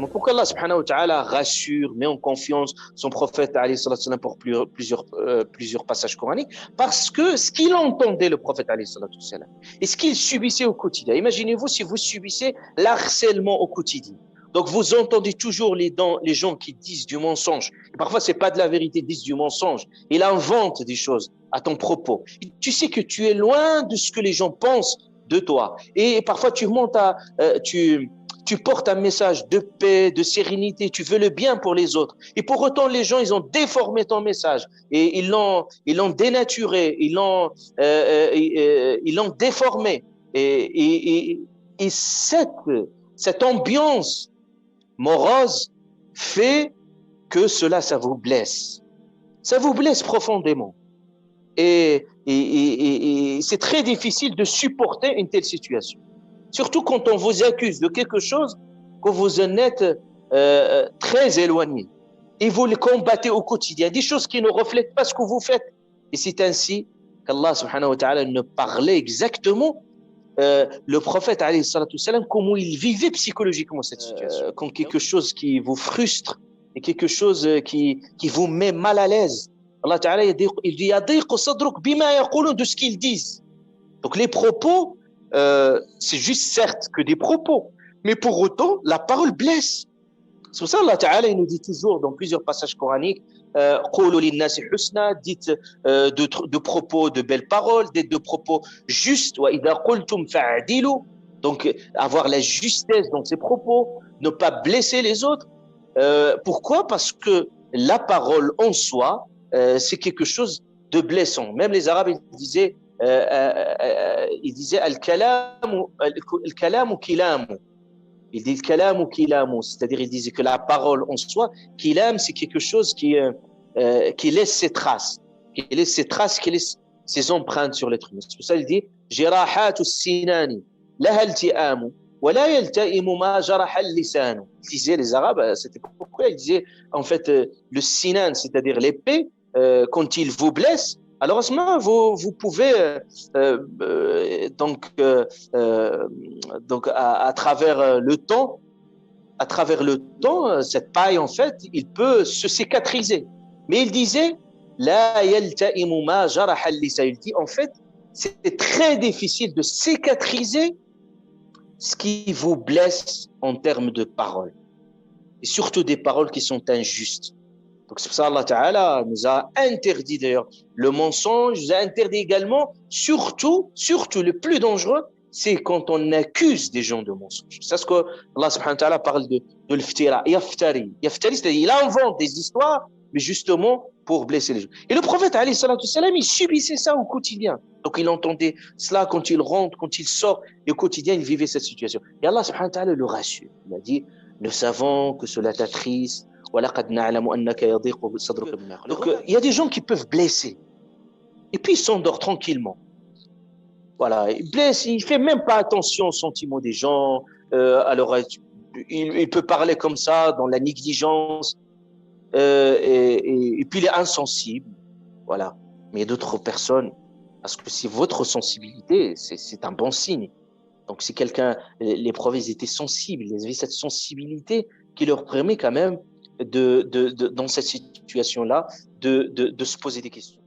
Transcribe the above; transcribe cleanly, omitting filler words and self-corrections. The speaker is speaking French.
Pourquoi Allah subhanahu wa ta'ala rassure, met en confiance son prophète alayhi salatu wassalam pour plusieurs passages coraniques? Parce que ce qu'il entendait, le prophète alayhi salatu wassalam, et ce qu'il subissait au quotidien. Imaginez-vous si vous subissez l'harcèlement au quotidien. Donc vous entendez toujours les gens qui disent du mensonge. Et parfois, c'est pas de la vérité, ils disent du mensonge. Il invente des choses à ton propos. Et tu sais que tu es loin de ce que les gens pensent de toi. Et parfois, tu portes un message de paix, de sérénité, tu veux le bien pour les autres. Et pour autant, les gens, ils ont déformé ton message et ils l'ont dénaturé, ils l'ont déformé. Et cette ambiance morose fait que ça vous blesse. Ça vous blesse profondément. Et c'est très difficile de supporter une telle situation. Surtout quand on vous accuse de quelque chose que vous en êtes très éloigné. Et vous le combattez au quotidien. Des choses qui ne reflètent pas ce que vous faites. Et c'est ainsi qu'Allah subhanahu wa ta'ala nous parlait exactement le prophète alayhi salatu wassalam, comment il vivait psychologiquement cette situation. Quand quelque chose qui vous frustre et quelque chose qui vous met mal à l'aise, Allah ta'ala il dit yadiqu sadruk bima yaqulun, de ce qu'ils disent. Donc les propos, c'est juste certes que des propos, mais pour autant la parole blesse. C'est pour ça Allah ta'ala il nous dit toujours dans plusieurs passages coraniques, qulu linnasi husna, dites de propos de belles paroles, dites de propos justes, wa idha qultum fa'dilu, donc avoir la justesse dans ses propos, ne pas blesser les autres. Pourquoi? Parce que la parole en soi, c'est quelque chose de blessant. Même les Arabes ils disaient al-kalamu kilamu. Il dit kalam ou kilamu, c'est-à-dire il disait que la parole en soi, kilam, c'est quelque chose qui laisse ses traces, qui laisse ses empreintes sur l'être humain. C'est pour ça qu'il dit jirahatu sinani laha iltiamu wa la yaltaimu ma jaraha al-lisanu. Ils disaient, les Arabes, c'était pourquoi ils disaient en fait le sinan, c'est-à-dire l'épée, quand il vous blesse, alors à ce moment vous pouvez donc à travers le temps, cette paille en fait, il peut se cicatriser. Mais il disait la yaltaimu ma jaraha al-lisan. Il dit en fait, c'est très difficile de cicatriser ce qui vous blesse en termes de paroles, et surtout des paroles qui sont injustes. Donc c'est pour ça Allah Ta'ala nous a interdit d'ailleurs le mensonge, nous a interdit également, surtout le plus dangereux, c'est quand on accuse des gens de mensonge. C'est ce que Allah Subhanahu wa Ta'ala parle de l'iftira, yaftari, c'est-à-dire il invente des histoires, mais justement pour blesser les gens. Et le prophète alayhi salatu wassalam, il subissait ça au quotidien. Donc il entendait cela quand il rentre, quand il sort, et au quotidien il vivait cette situation. Et Allah Subhanahu wa Ta'ala le rassure. Il a dit, nous savons que cela t'attriste. Donc il y a des gens qui peuvent blesser et puis ils s'endorment tranquillement. Voilà, il blesse, il fait même pas attention aux sentiments des gens. Alors il peut parler comme ça dans la négligence et puis il est insensible. Voilà. Mais il y a d'autres personnes, parce que c'est votre sensibilité, c'est un bon signe. Donc si quelqu'un, les prophètes étaient sensibles, ils avaient cette sensibilité qui leur permet quand même dans cette situation-là, de se poser des questions.